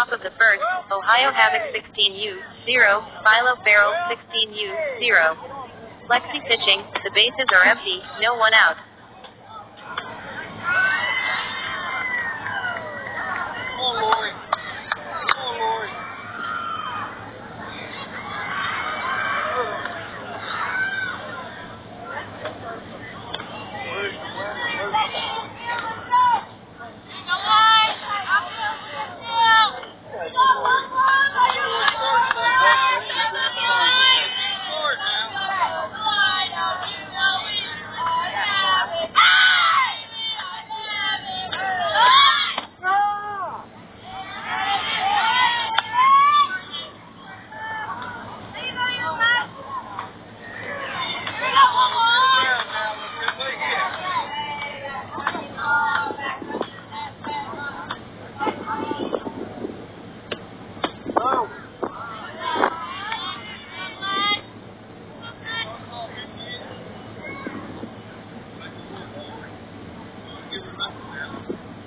Top of the first, Ohio Havoc 16U, 0, Philo Ferrell 16U, 0. Lexi pitching, the bases are empty, no one out.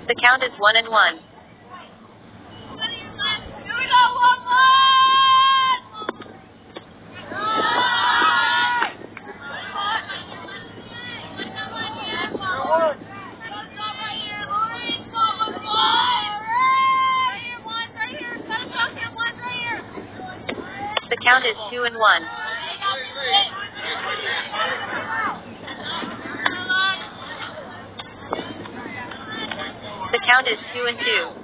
The count is 1-1. The count is 2-1. The count is 2-2.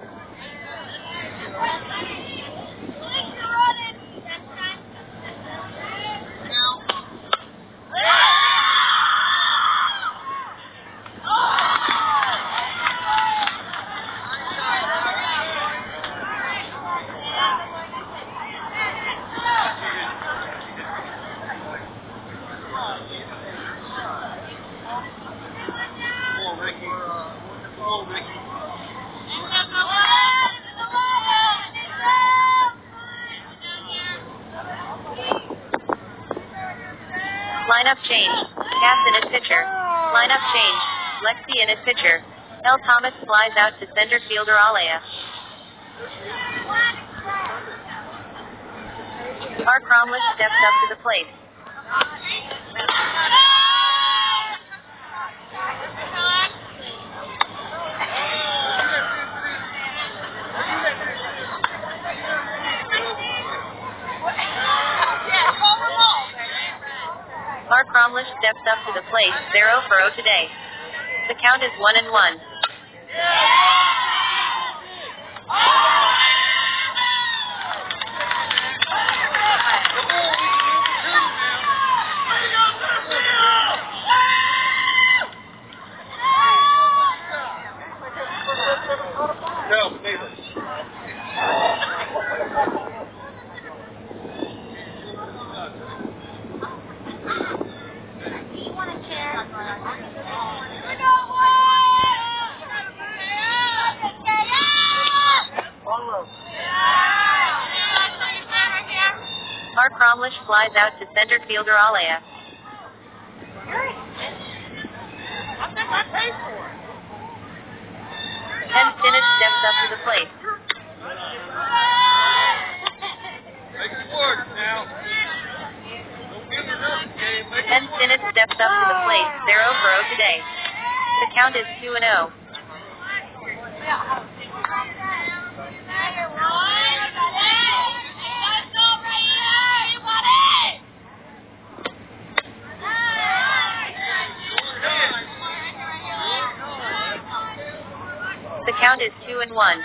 Lineup change. Cass in as pitcher. Lineup change. Lexi in as pitcher. L. Thomas flies out to center fielder Alea. R. Cromwell steps up to the plate. R. Cromwell steps up to the plate, 0-0 today. The count is 1-1. R. Cromwell flies out to center fielder Alea. Ken Sinnott steps up to the plate. Ken Sinnott steps up to the plate, 0-0 today. The count is 2-0. The count is 2-1.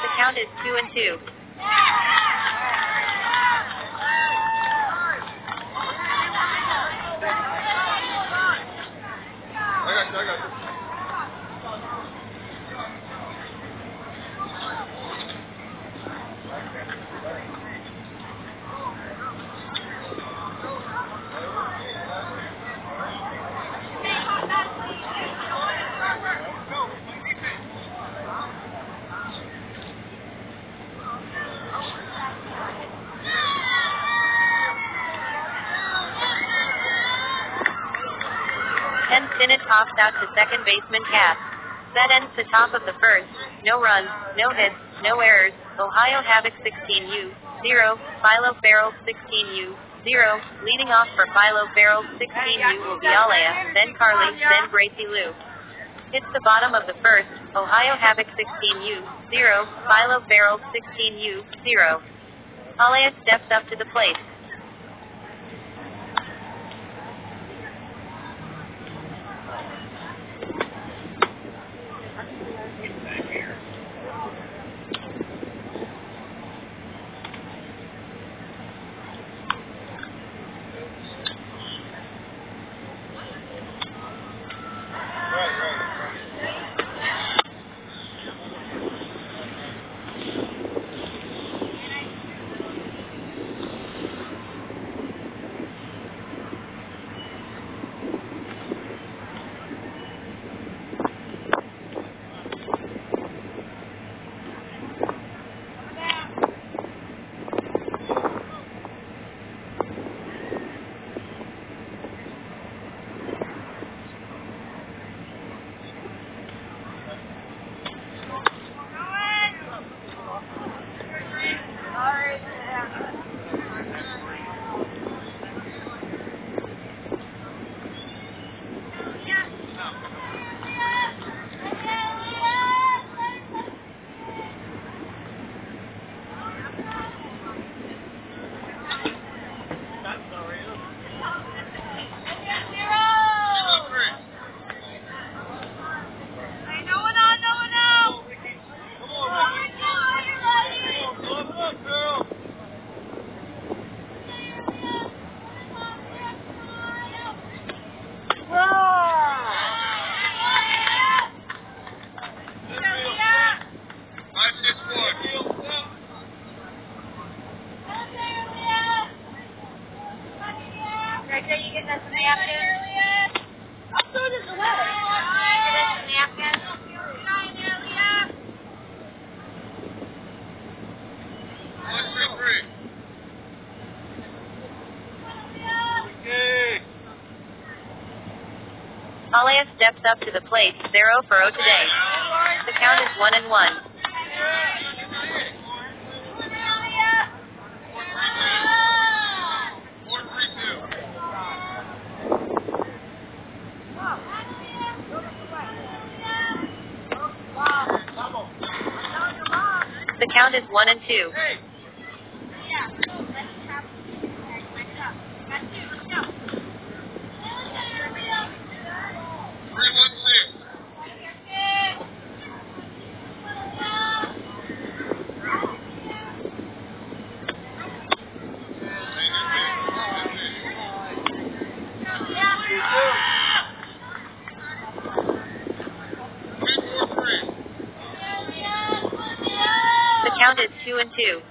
The count is 2-2. I got you. Sinnott pops out to second baseman Cass. That ends the top of the first. No runs, no hits, no errors. Ohio Havoc 16U, 0. Philo Ferrell 16U, 0. Leading off for Philo Ferrell 16U will be Alea, then Carly, then Gracie Lou. Hits the bottom of the first. Ohio Havoc 16U, 0. Philo Ferrell 16U, 0. Alea steps up to the plate. Alea steps up to the plate, 0 for 0 today. The count is 1-1. The count is 1-2. The count is 2-2.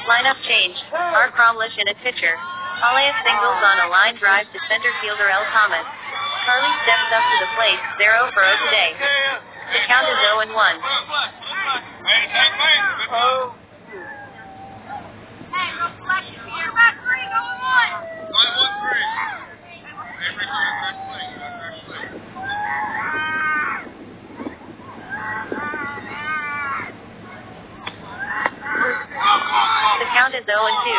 Lineup change. Art Cromlish in at pitcher. Alea singles on a line drive to center fielder L. Thomas. Carly steps up to the plate, 0 for 0 today. The count is 0 and 1. The count is 0 and 2.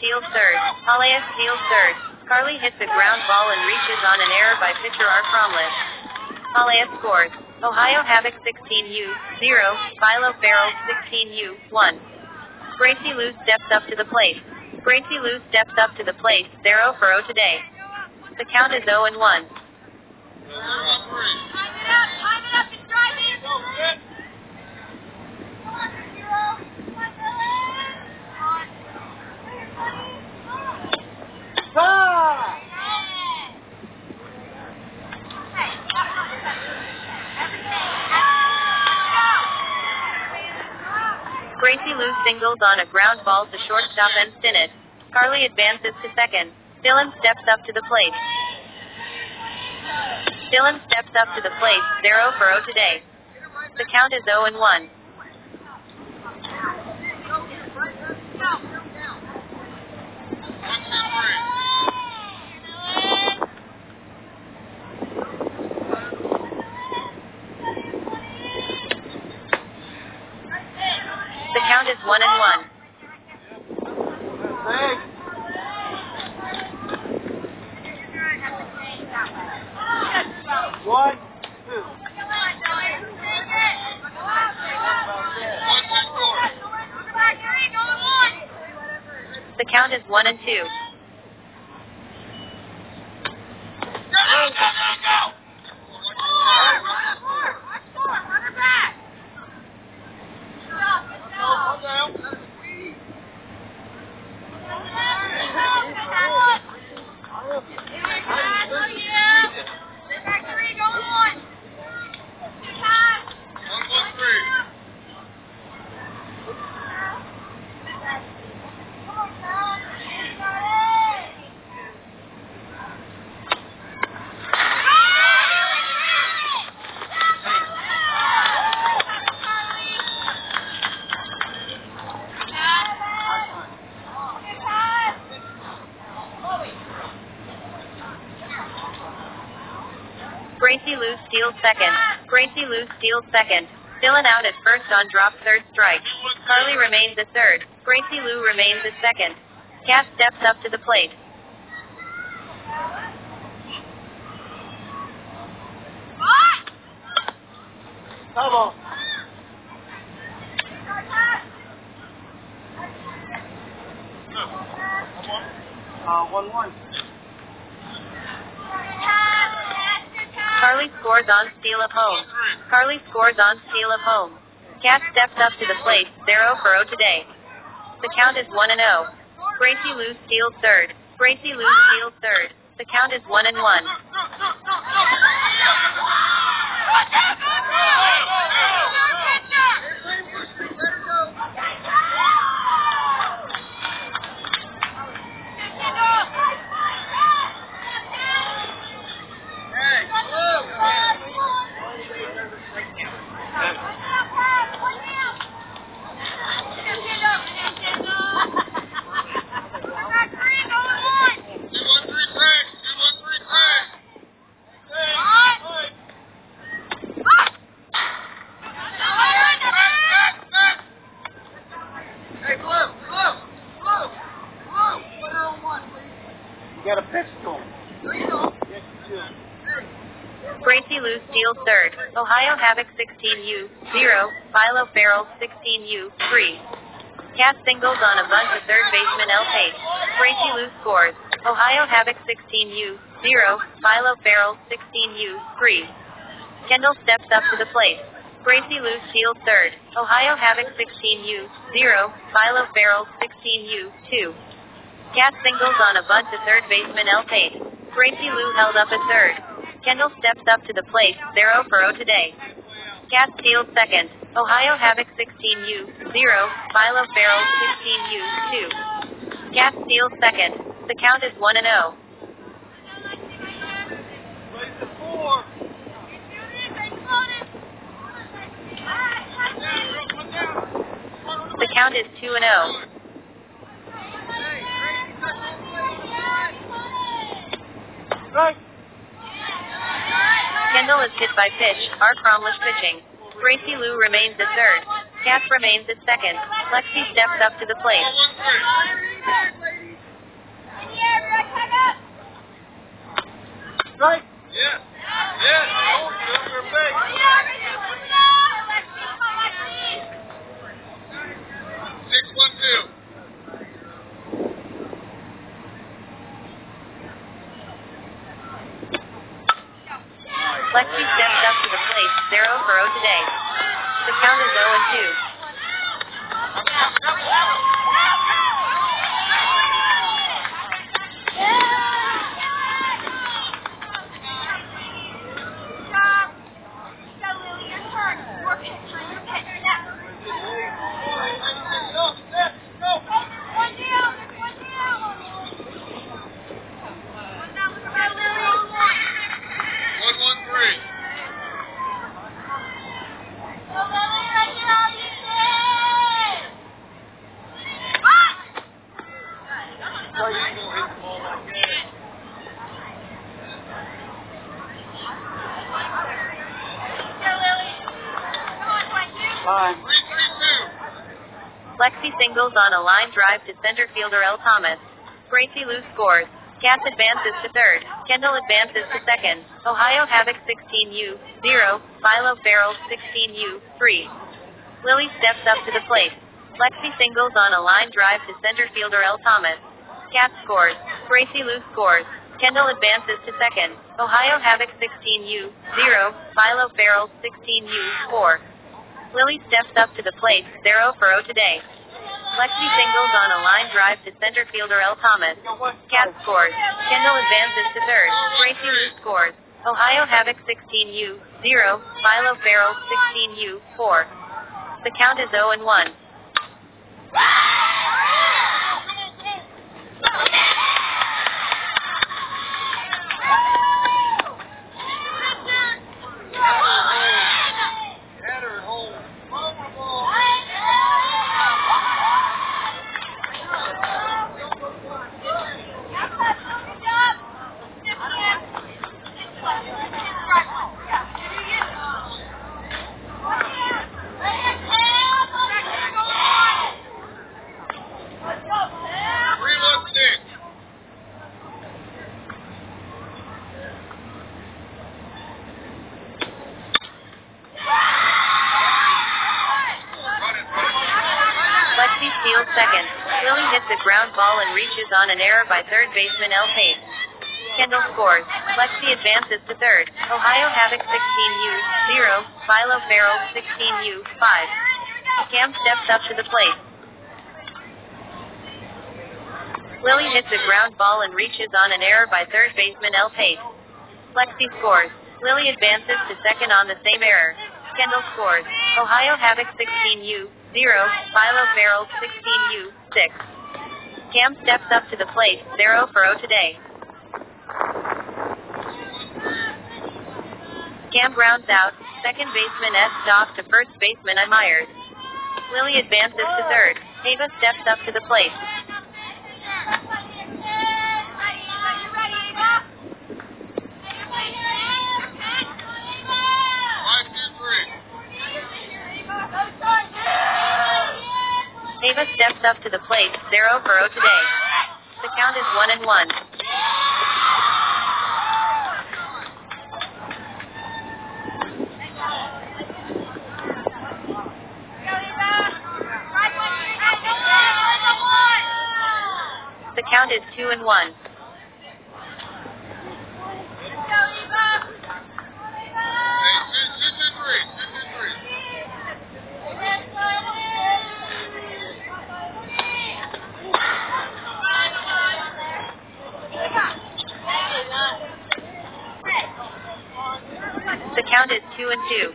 Steals third. Alias steals third. Carly hits a ground ball and reaches on an error by pitcher R. Cromlett. Alias scores. Ohio Havoc 16U, 0. Philo Ferrell 16U, 1. Gracie Lou steps up to the plate. Gracie Lou steps up to the plate, 0 for 0 today. The count is 0 and 1. Gracie Lou singles on a ground ball to shortstop and Stinnett. Carly advances to second. Dylan steps up to the plate. Dylan steps up to the plate, 0 for 0 today. The count is 0 and 1. The count is 1 and 1. One, two. The count is 1 and 2. Gracie Lou steals second. Gracie Lou steals second. Dylan out at first on drop, third strike. Carly remains at third. Gracie Lou remains at second. Cass steps up to the plate. Come on. 1-1. Carly scores on steal of home. Carly scores on steal of home. Cass steps up to the plate, 0 for 0 today. The count is 1 and 0. Gracie Lou steals third. Gracie Lou steals third. The count is 1 and 1. You got a pitch to him. Gracie Lou steals third. Ohio Havoc 16U, 0. Philo Ferrell 16U, 3. Cat singles on a bunt to third baseman L. Pate. Gracie Lou scores. Ohio Havoc 16U, 0. Philo Ferrell 16U, 3. Kendall steps up to the plate. Gracie Lou steals third. Ohio Havoc 16U, 0. Philo Ferrell 16U, 2. Cat singles on a bunt to third baseman L. Pate. Gracie Lou held up at third. Kendall steps up to the plate, 0 for 0 today. Cat steals second. Ohio Havoc 16U, 0. Philo Ferrell 16U, 2. Cat steals second. The count is 1-0. The count is 2-0. Right. Kendall is hit by pitch. Art Cromlish pitching. Gracie Lou remains at third. Cat remains at second. Lexi steps up to the plate. Right. Yes. Yes. Your face. 6-1-2. Lexi steps up to the plate, 0 for 0 today. The count is 0-2. Lexi singles on a line drive to center fielder L. Thomas. Gracie Lou scores. Cat advances to third. Kendall advances to second. Ohio Havoc 16U, 0. Philo Ferrell 16U, 3. Lily steps up to the plate. Lexi singles on a line drive to center fielder L. Thomas. Cat scores. Gracie Lou scores. Kendall advances to second. Ohio Havoc 16U, 0. Philo Ferrell 16U, 4. Lily steps up to the plate, 0 for 0 today. Lexi singles on a line drive to center fielder L. Thomas. Cat scores. Kendall advances to third. Gracie Lou scores. Ohio Havoc 16U, 0. Philo Ferrell 16U, 4. The count is 0-1. Second. Lily hits a ground ball and reaches on an error by third baseman L. Pate. Kendall scores. Lexi advances to third. Ohio Havoc 16U, 0. Philo Ferrell 16U, 5. Cam steps up to the plate. Lily hits a ground ball and reaches on an error by third baseman L. Pate. Lexi scores. Lily advances to second on the same error. Kendall scores. Ohio Havoc 16U, 0. Philo Ferrell 16U, 6. Cam steps up to the plate, 0 for 0 today. Cam grounds out. Second baseman S. Stock to first baseman I. Myers. Lily advances to third. Ava steps up to the plate. Ava steps up to the plate, 0 for 0 today. The count is 1-1. count is 2-1. The count is 2-2.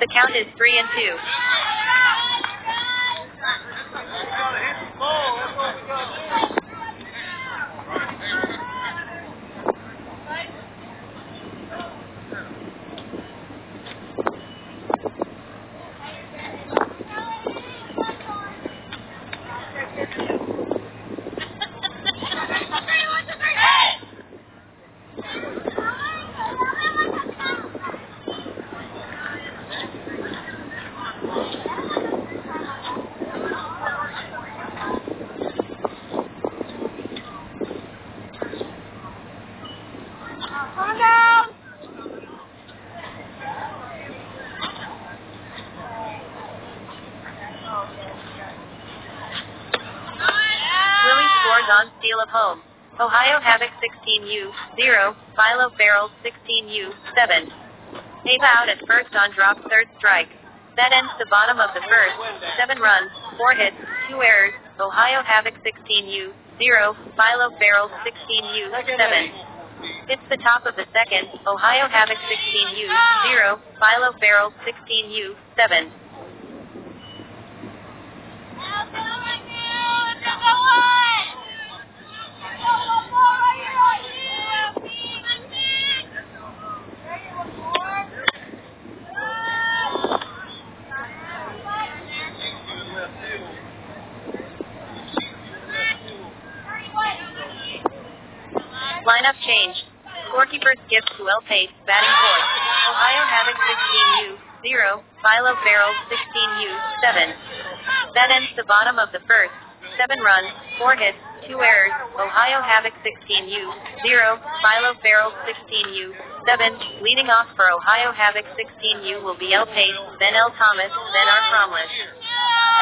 The count is 3-2. On steal of home. Ohio Havoc 16U, 0, Philo Ferrell 16U, 7. Ava out at first on drop, third strike. That ends the bottom of the first. 7 runs, 4 hits, 2 errors. Ohio Havoc 16U, 0, Philo Ferrell 16U, 7. It's the top of the second. Ohio Havoc 16U, 0, Philo Ferrell 16U, 7. Lineup change. Scorekeeper skips to L. Pace, batting fourth. Ohio Havoc 16U, 0, Philo Ferrell 16U, 7. That ends the bottom of the first. 7 runs, 4 hits, 2 errors. Ohio Havoc 16U, 0, Philo Ferrell 16U, 7. Leading off for Ohio Havoc 16U will be L. Pace, then L. Thomas, then R. Cromless.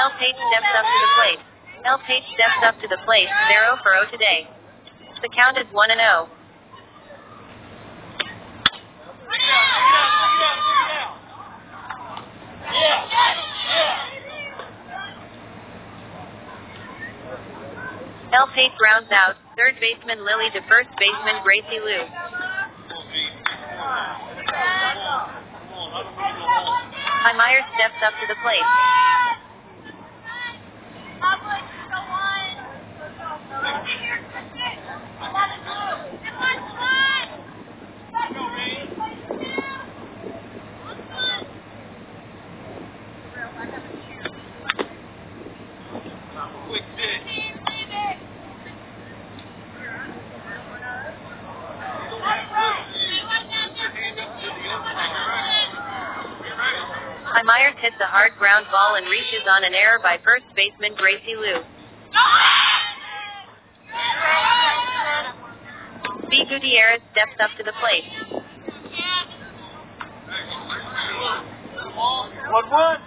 L. Pace steps up to the plate. L. Pace steps up to the plate, 0 for 0 today. The count is 1-0. L. Pace rounds out, third baseman Lily to first baseman Gracie Liu. Myers steps up to the plate. Myers hits a hard ground ball and reaches on an error by first baseman Gracie Liu. B. Gutierrez steps up to the plate. 1-1.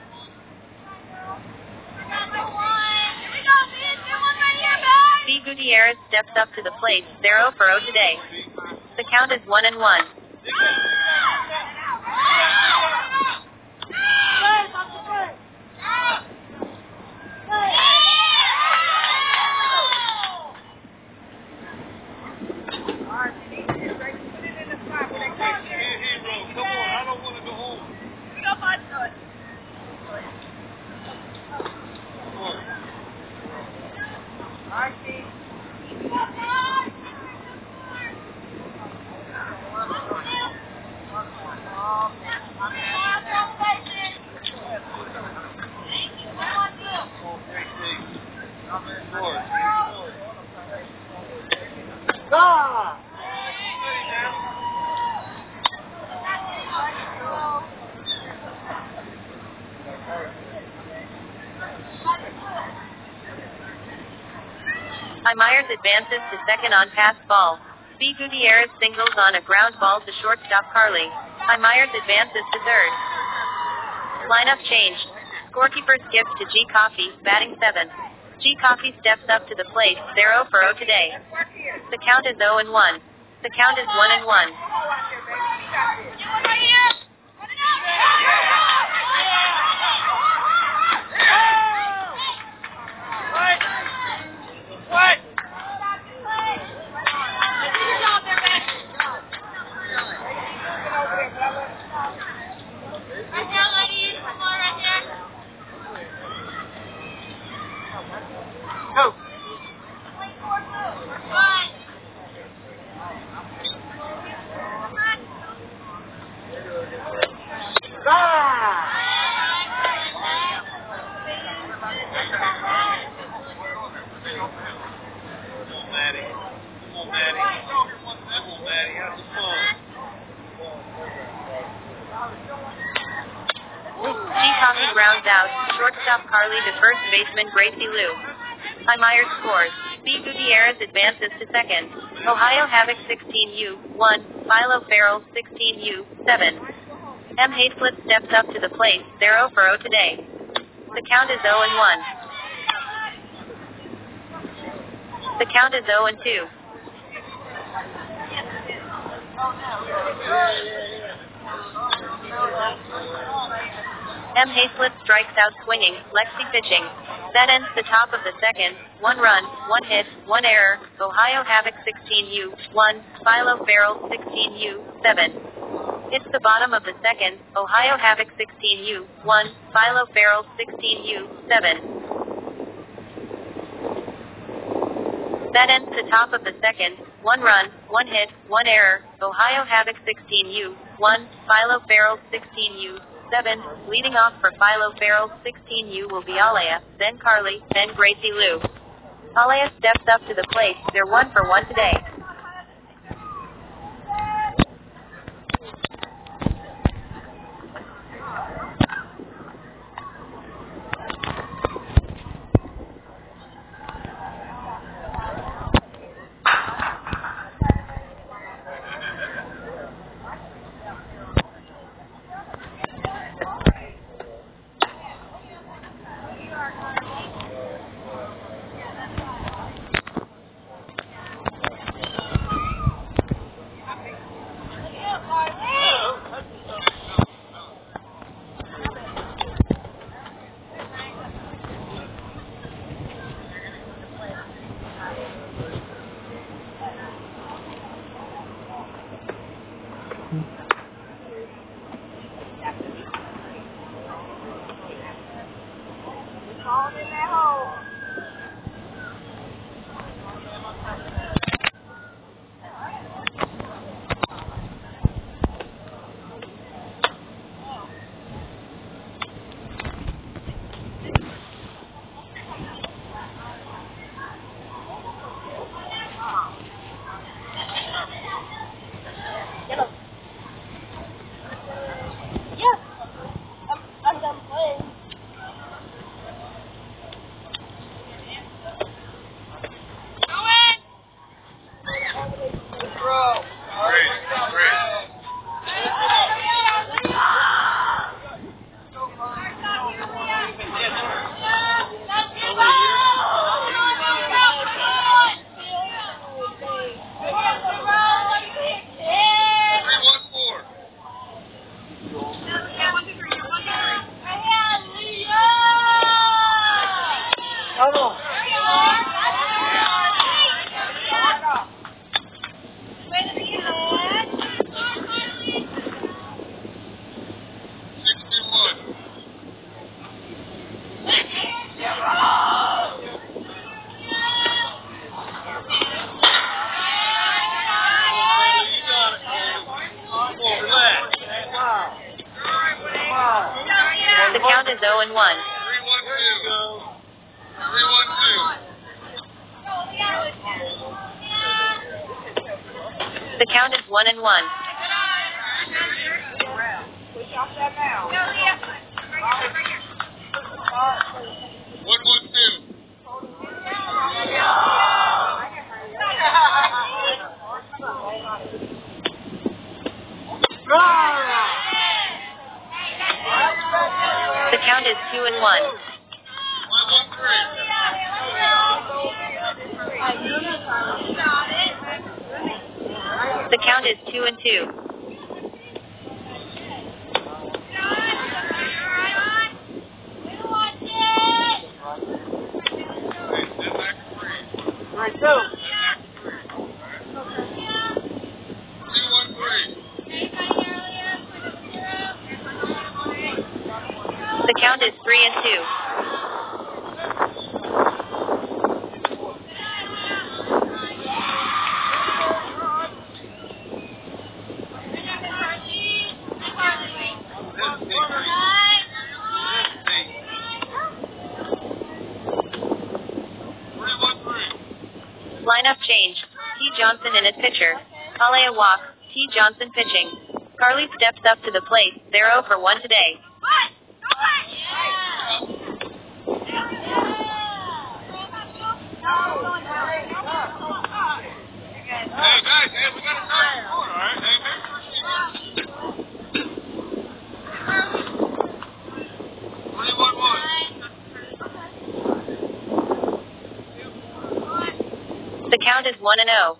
B. Gutierrez steps up to the plate, 0 for 0 today. The count is 1-1. Myers advances to second on pass ball. B. Gutierrez singles on a ground ball to shortstop Carly. Myers advances to third. Lineup changed. Scorekeeper skips to G. Coffey, batting 7th. G. Coffey steps up to the plate. They're 0 for 0 today. The count is 0-1. The count is 1-1. Go. G. grounds out. Shortstop Carly to first baseman Gracie Liu. Myers scores. B. Gutierrez advances to second. Ohio Havoc 16U 1. Philo Ferrell 16U 7. M. Hayslip steps up to the plate. They're 0 for 0 today. The count is 0-1. The count is 0-2. M. Hayslip strikes out swinging. Lexi pitching. That ends the top of the second. 1 run, 1 hit, 1 error. Ohio Havoc 16U 1. Philo Ferrell 16U 7. It's the bottom of the second. Ohio Havoc 16U 1. Philo Ferrell 16U 7. That ends the top of the second. 1 run, 1 hit, 1 error. Ohio Havoc 16U 1. Philo Ferrell 16U 7. Leading off for Philo Ferrell 16U will be Alea, then Carly, then Gracie Liu. Alea steps up to the plate. They're 1 for 1 today. The count is 0-1. 3-1-2. 3-1-2. The count is 1-1. 1-1-2. 1. The count is 2 and 2. Right, go. The count is 3 and 2. Lineup change. T. Johnson in at pitcher. Alea walk. T. Johnson pitching. Carly steps up to the plate. They're 0 for 1 today. Hey guys, hey, we got to start the score, alright? Hey, make sure 3-1-1. The count is 1 and 0.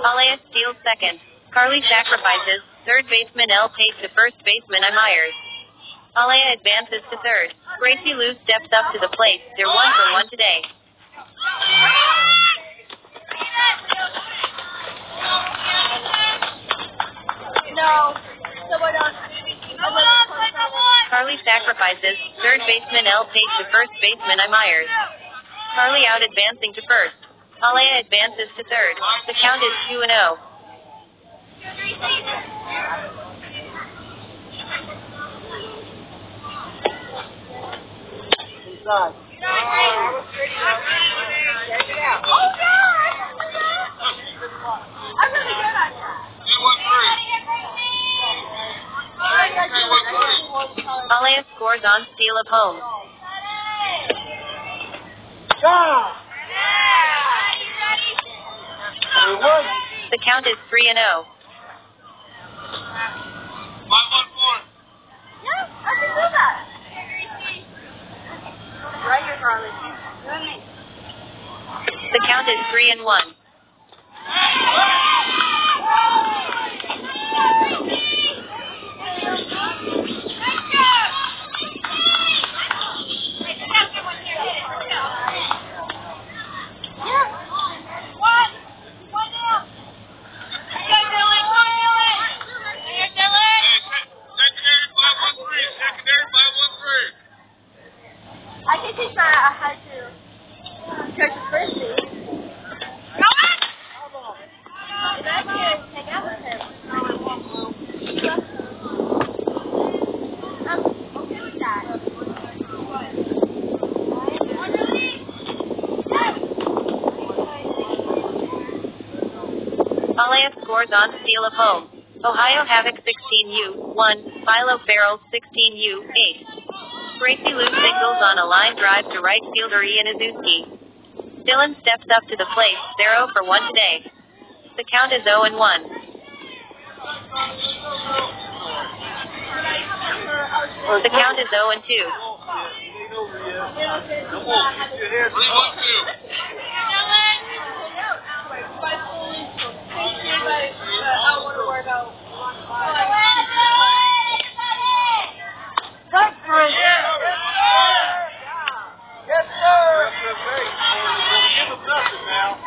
Alea steals second. Carly sacrifices. Third baseman L takes to first baseman I. Myers. Alea advances to third. Gracie Lou steps up to the plate. They're 1 for 1 today. No. Carly sacrifices. Third baseman L takes to first baseman I. Myers. Carly out advancing to first. Alea advances to third. The count is 2 and 0. Inside. Check it out. Oh, God! I'm really good at that. Alea scores on steal of home. Stop! The count is 3 and 0. 5-1-4. Yeah, I can do that. Right here, Carly. The count is 3 and 1. I think he's not. I had to catch the first base. And I can take out with him. I'm okay with that. Alea scores on steal of home. Ohio Havoc 16U, 1. Philo Ferrell 16U, 8. Gracie Lou singles on a line drive to right fielder Ian Azuski. Dylan steps up to the plate. They're 0 for 1 today. The count is 0 and 1. The count is 0 and 2. Come on, get your head. 3-1-2. Cut, Chris! Yes, sir! Give him nothing now.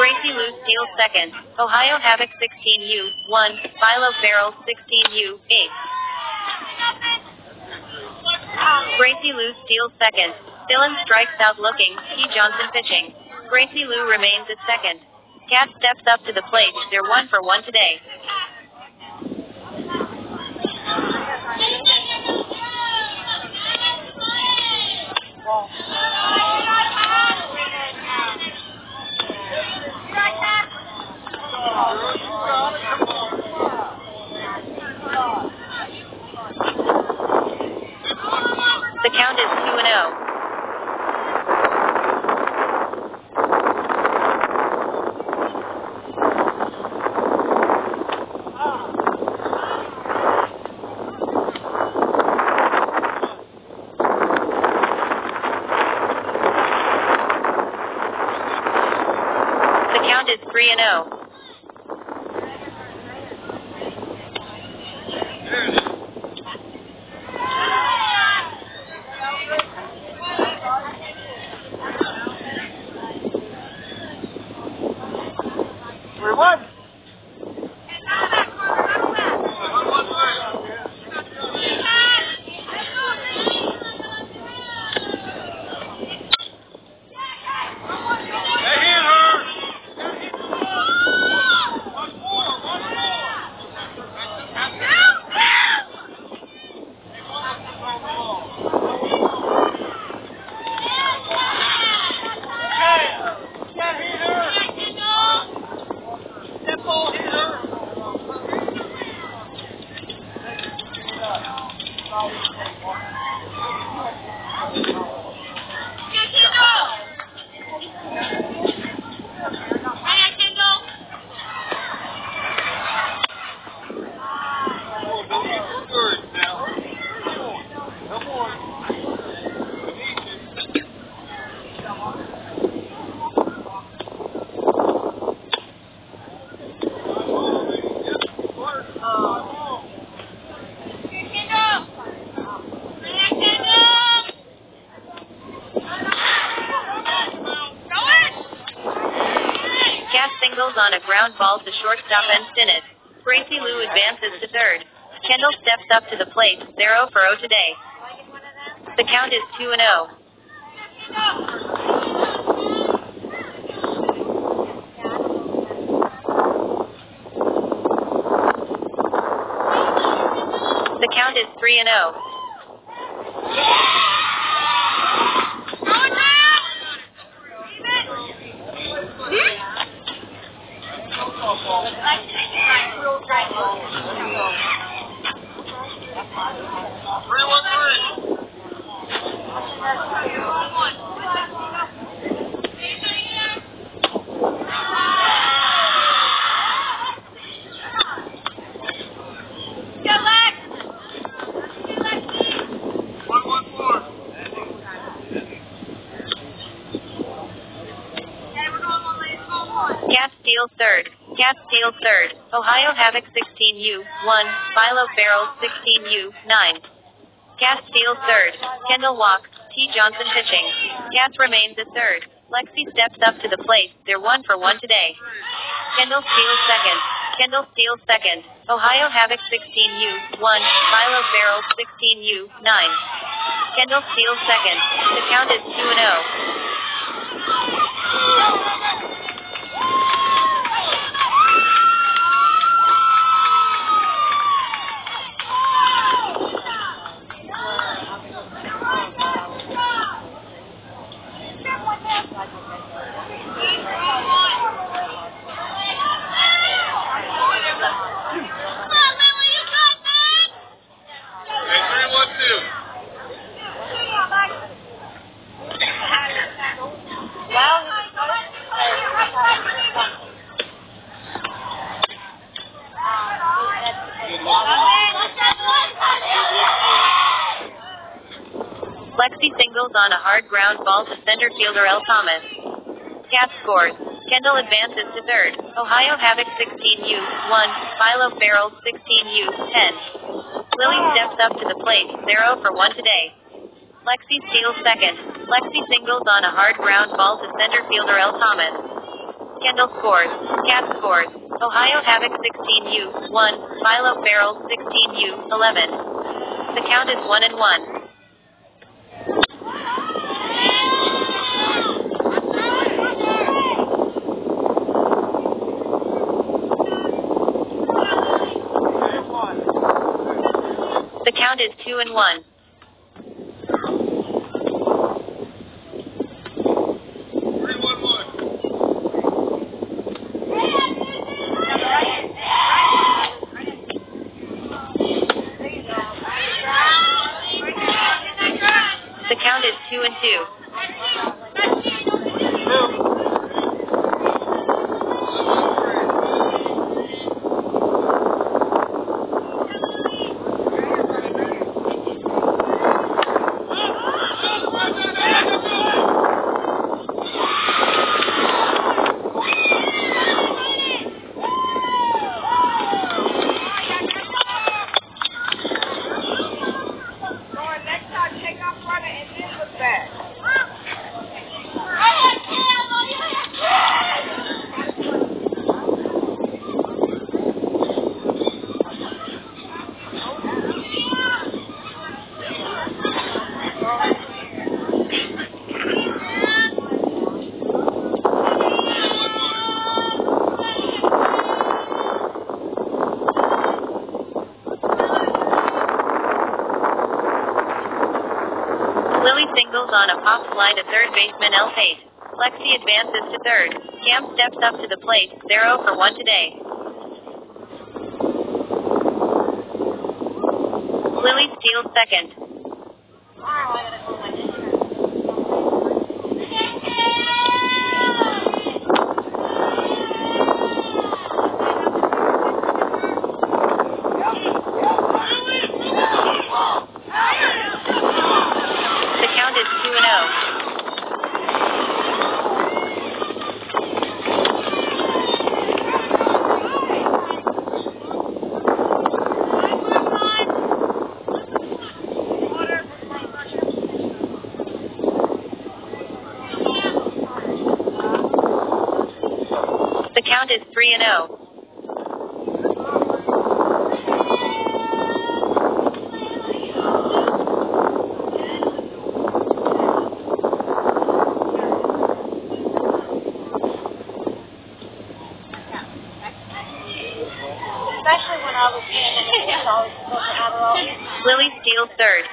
Gracie Lou steals second. Ohio Havoc 16U, 1. Philo Ferrell 16U, 8. Gracie Lou steals second. Dylan strikes out looking, T. Johnson pitching. Gracie Lou remains at second. Cat steps up to the plate, they're 1 for 1 today. The count is 2-0. The count is 3-0. On a ground ball to shortstop and Stinnett. Gracie Lou advances to third. Kendall steps up to the plate, they're 0 for 0 today. The count is 2-0. The count is 3-0. Third. Cat steals third. Ohio Havoc 16U, 1. Philo Ferrell 16U, 9. Cat steals third. Kendall walks, T. Johnson pitching. Cat remains at third. Lexi steps up to the plate, they're 1 for 1 today. Kendall steals second. Kendall steals second. Ohio Havoc 16U, 1. Philo Ferrell 16U, 9. Kendall steals second. The count is 2-0. Lexi singles on a hard ground ball to center fielder L. Thomas. Cat scores. Kendall advances to third. Ohio Havoc 16U, 1. Philo Ferrell 16U, 10. Lily steps up to the plate, 0 for 1 today. Lexi steals second. Lexi singles on a hard ground ball to center fielder L. Thomas. Kendall scores. Cat scores. Ohio Havoc 16U, 1. Philo Ferrell 16U, 11. The count is 1-1. The count is 2-1. The count is 2-2. Singles on a pop fly to third baseman L. Pate. Lexi advances to third. Cam steps up to the plate. They're 0 for 1 today. Lily steals second. The count is 2-0. The count is 3-0. Especially when I was in it, always Adderall. Lily steals third.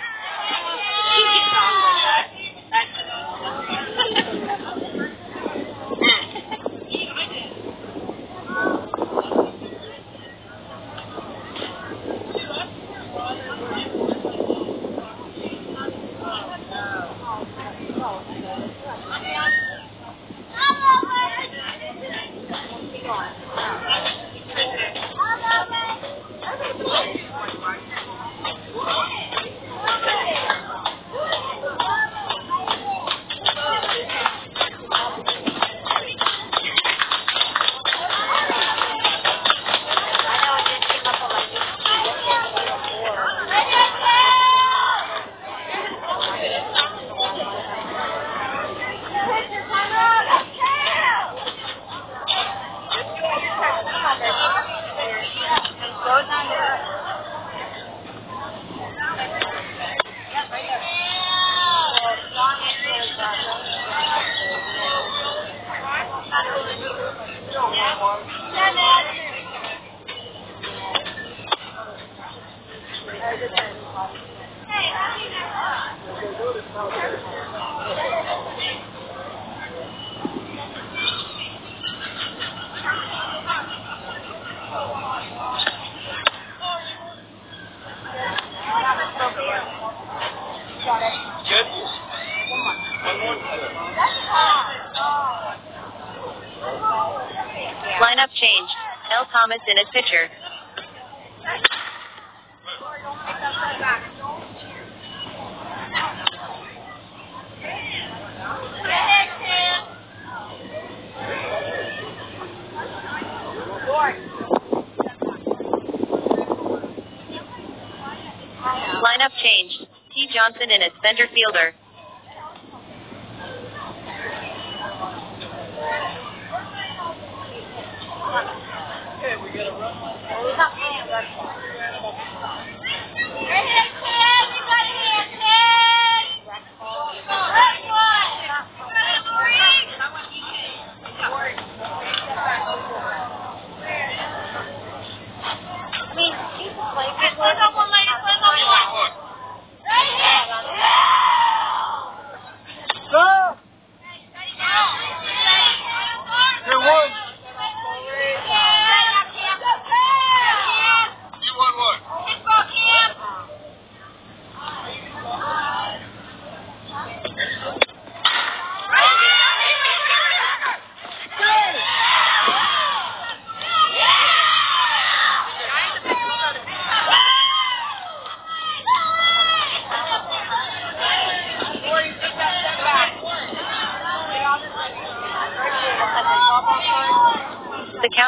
Lineup changed. L. Thomas in at pitcher. Lineup changed. T. Johnson in at center fielder.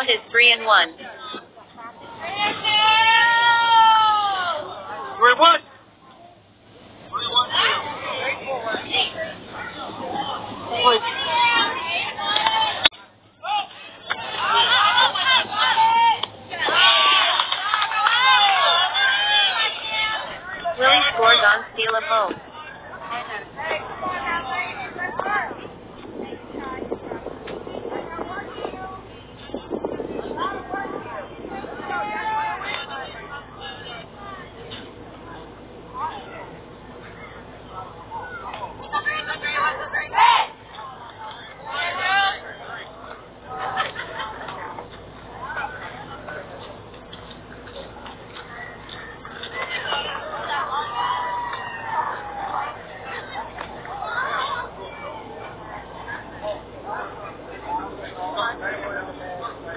count is 3-1. 3-1. Willie scores on steal of home.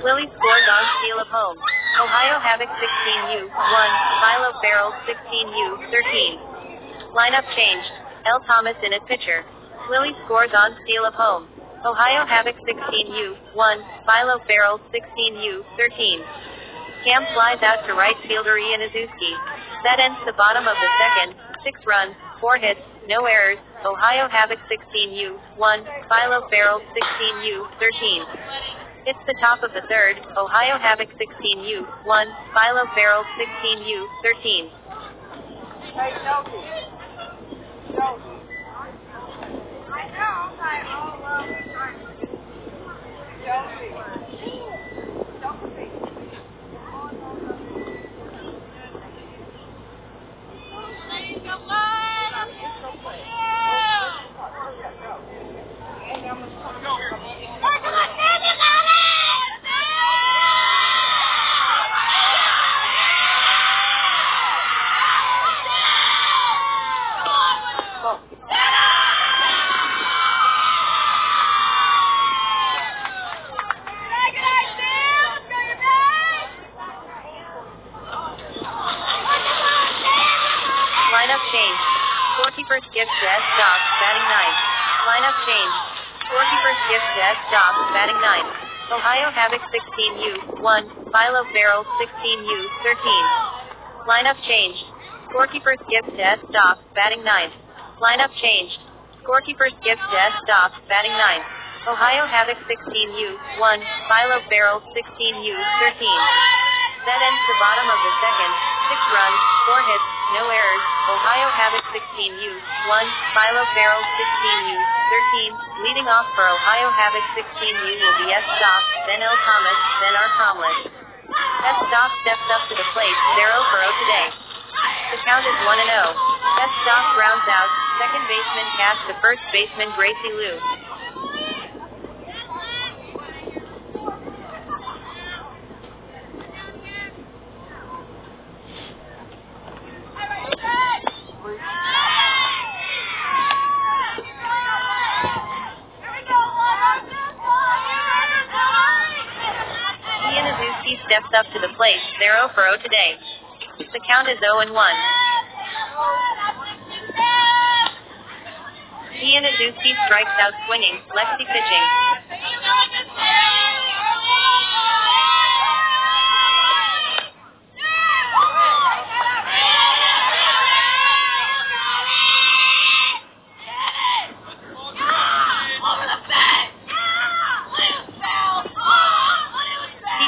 Willie scores on steal of home. Ohio Havoc 16U, 1, Philo Ferrell 16U, 13. Lineup changed. L. Thomas in at pitcher. Willie scores on steal of home. Ohio Havoc 16U, 1, Philo Ferrell 16U, 13. Cam flies out to right fielder Ian Azuski. That ends the bottom of the second. 6 runs, 4 hits, no errors. Ohio Havoc 16U, 1, Philo Ferrell 16U, 13. It's the top of the third. Ohio Havoc 16U, 1, Philo Ferrell 16U, 13. Hey, Josie. Josie. I know. Josie. Lineup changed. Scorekeeper skips to S. Dobbs, batting 9th. Lineup changed. Scorekeeper skips to S. Dobbs, batting 9th. Ohio Havoc 16U, 1, Philo Ferrell 16U, 13. Lineup changed. Scorekeeper skips to S. Dobbs, batting 9th. Lineup changed. Scorekeeper skips to S. Dobbs, batting 9th. Ohio Havoc 16U, 1, Philo Ferrell 16U, 13. That ends the bottom of the second. 6 runs, 4 hits, no errors. Ohio Havoc 16U, 1, Philo Ferrell 16U, 13. Leading off for Ohio Havoc 16U will be S. Stock, then L. Thomas, then R. Tomlin. S. Stock steps up to the plate, 0-0 today. The count is 1-0. S. Stock grounds out, second baseman Cash to first baseman Gracie Liu. Steps up to the plate, 0-0 today. The count is 0-1. Ian Azuski strikes out swinging, lefty pitching.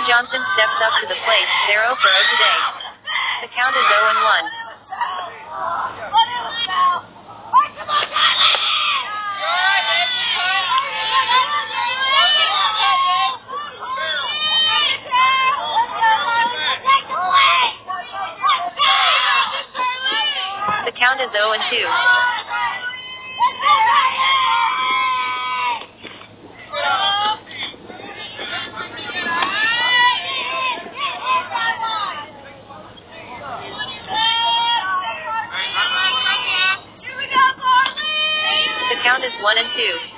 Johnson steps up to the plate, 0-0 today. The count is 0-1. The count is 0-2. The count is 1-2.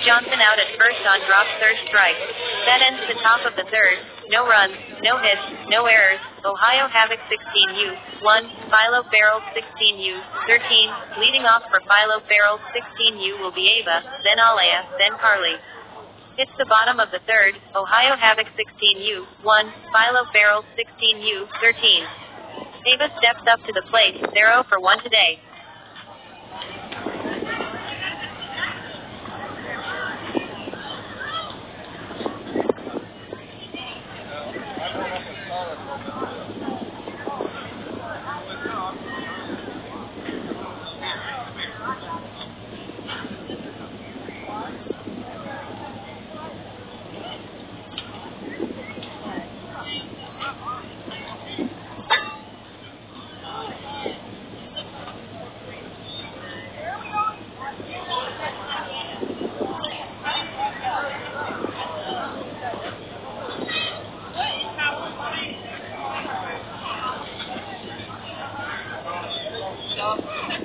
Johnson out at first on drop, third strike. That ends the top of the third. No runs, no hits, no errors. Ohio Havoc 16U, 1. Philo Ferrell 16U, 13. Leading off for Philo Ferrell 16U will be Ava, then Alea, then Carly. Hits the bottom of the third. Ohio Havoc 16U, 1. Philo Ferrell 16U, 13. Ava steps up to the plate. 0 for 1 today. Stop.